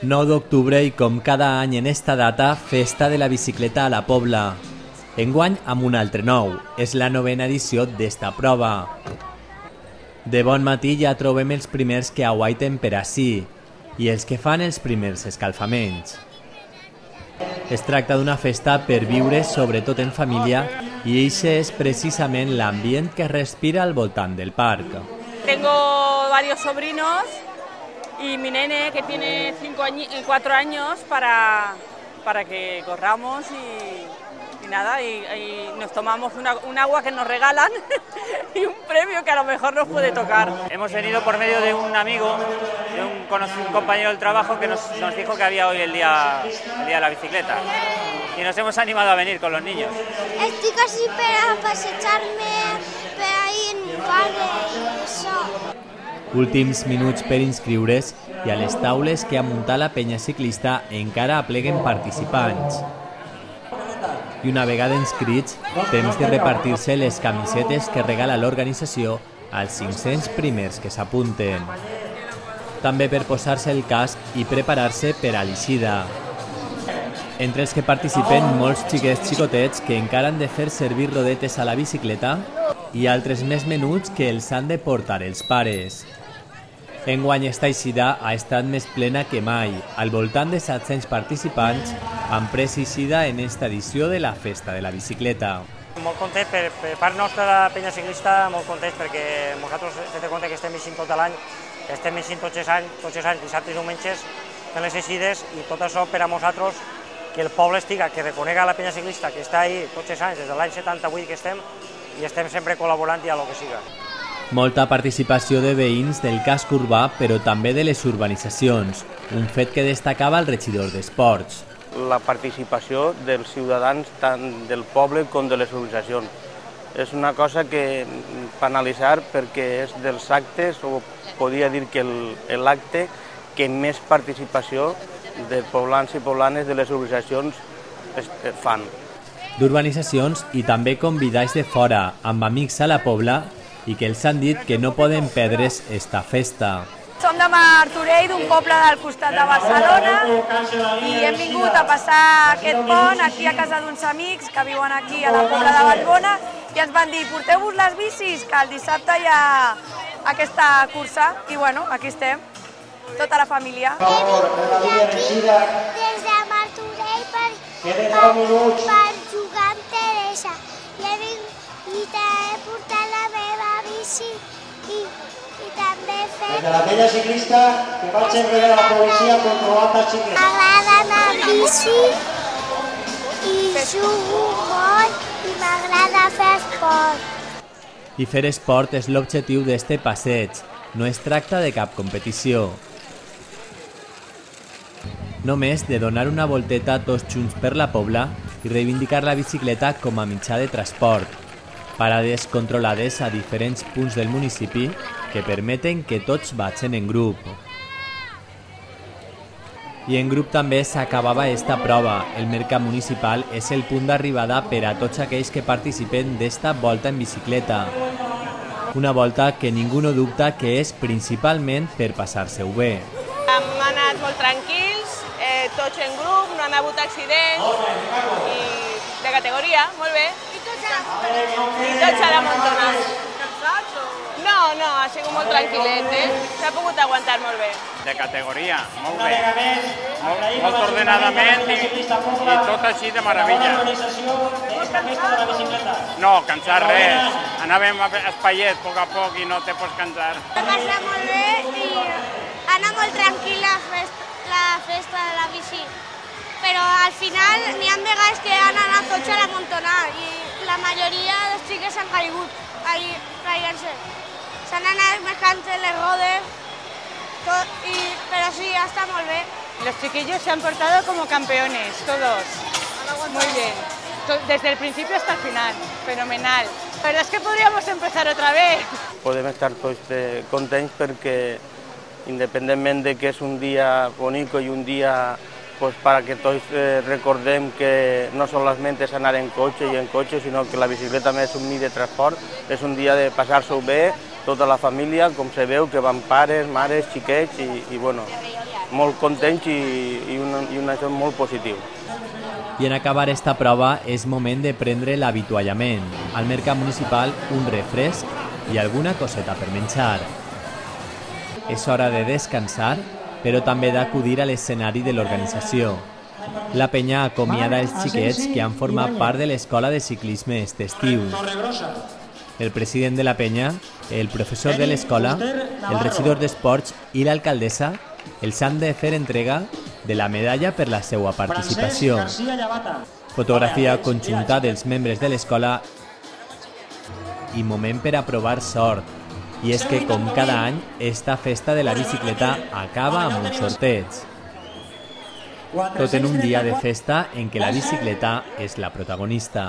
9 d'octubre i com cada any en esta data, festa de la bicicleta a la Pobla. Enguany amb un altre nou, és la 9a edició d'esta prova. De bon matí ja trobem els primers que aguaiten per ací i els que fan els primers escalfaments. Es tracta d'una festa per viure sobretot en família i eixe és precisament l'ambient que respira al voltant del parc. Tengo varios sobrinos y mi nene que tiene 4 años para que corramos y nada, y nos tomamos un agua que nos regalan y un premio que a lo mejor nos puede tocar. Hemos venido por medio de un amigo, de un compañero del trabajo que nos dijo que había hoy el día de la bicicleta y nos hemos animado a venir con los niños. Estic així per a passejar-me per ahí en un parc i això. Últims minuts per inscriure's i a les taules que ha muntat la penya ciclista encara apleguen participants. I una vegada inscrits, temps de repartir-se les camisetes que regala l'organització als 500 primers que s'apunten. També per posar-se el casc i preparar-se per a l'eixida. Entre els que participen molts xiquets xicotets que encara han de fer servir rodetes a la bicicleta i altres més menuts que els han de portar els pares. Enguany esta eixida ha estat més plena que mai, al voltant de 700 participants han pres eixida en esta edició de la Festa de la Bicicleta. Molt content per part nostra de la penya ciclista, molt contents perquè nosaltres hem de compte que estem eixint tot l'any, estem eixint tots els anys, dissabtes i diumenges, fent les eixides i tot això per a nosaltres que el poble estiga, que reconega la penya ciclista que està ahí tots els anys, des de l'any 78 que estem i estem sempre col·laborant i a lo que siga. Molta participació de veïns del casc urbà, però també de les urbanitzacions, un fet que destacava el regidor d'Esports. La participació dels ciutadans tant del poble com de les urbanitzacions. És una cosa que per analitzar perquè és dels actes, o podria dir que l'acte que més participació de poblans i poblanes de les urbanitzacions fan. D'urbanitzacions i també convidats de fora, amb amics a la Pobla, i que els han dit que no poden perdre's esta festa. Som de Martorell, d'un poble del costat de Barcelona, i hem vingut a passar aquest pont aquí a casa d'uns amics que viuen aquí a la Pobla de Vallbona i ens van dir, porteu-vos les bicis, que el dissabte hi ha aquesta cursa, i bueno, aquí estem, tota la família. Aquí, des de Martorell, per jugar amb Teresa. I he portat la meva bici i també fer... Des de la penya ciclista que vaig enrere la policia controlant els xiclets. M'agrada anar amb bici i jugo molt i m'agrada fer esport. I fer esport és l'objectiu d'este passeig, no es tracta de cap competició. Només de donar una volteta tots junts per la Pobla i reivindicar la bicicleta com a mitjà de transport. Parades controlades a diferents punts del municipi que permeten que tots vagin en grup. I en grup també s'acabava esta prova. El mercat municipal és el punt d'arribada per a tots aquells que participen d'esta volta en bicicleta. Una volta que ningú no dubta que és principalment per passar-se-ho bé. Hem anat molt tranquils, tots en grup, no han hagut accidents i de categoria, molt bé. I tots a la montona. No, ha sigut molt tranquil·let, s'ha pogut aguantar molt bé. De categoria, molt bé, molt ordenadament i tot així de meravella. No, cansar res, anàvem espaiet a poc a poc i no te pots cansar. Va passar molt bé i anar molt tranquil la festa de la bici, però al final n'hi ha vegades que han anat tots a la montona i la majoria dels xiques han caigut caient-se. S'han anat marcant les rodes, pero sí, está muy bien. Los chiquillos se han portado como campeones, todos. Muy bien. Desde el principio hasta el final. Fenomenal. La verdad es que podríamos empezar otra vez. Podem estar tots contents perquè, independentment de que és un dia bonic i un dia para que tots recordem que no solament és anar en cotxe, sinó que la bicicleta també és un mitjà de transport, és un dia de passar-s'ho bé, tota la família, com se veu, que van pares, mares, xiquets i bueno, molt contents i això molt positiu. I en acabar esta prova és moment de prendre l'avituallament. Al mercat municipal un refresc i alguna coseta per menjar. És hora de descansar, però també d'acudir a l'escenari de l'organització. La penya acomiada els xiquets que han format part de l'escola de ciclisme aquest estiu. El president de la penya, el professor de l'escola, el regidor d'esports i l'alcaldessa els han de fer entrega de la medalla per la seva participació. Fotografia conjunta dels membres de l'escola i moment per a provar sort. I és que, com cada any, esta festa de la bicicleta acaba amb un sorteig. Tot en un dia de festa en què la bicicleta és la protagonista.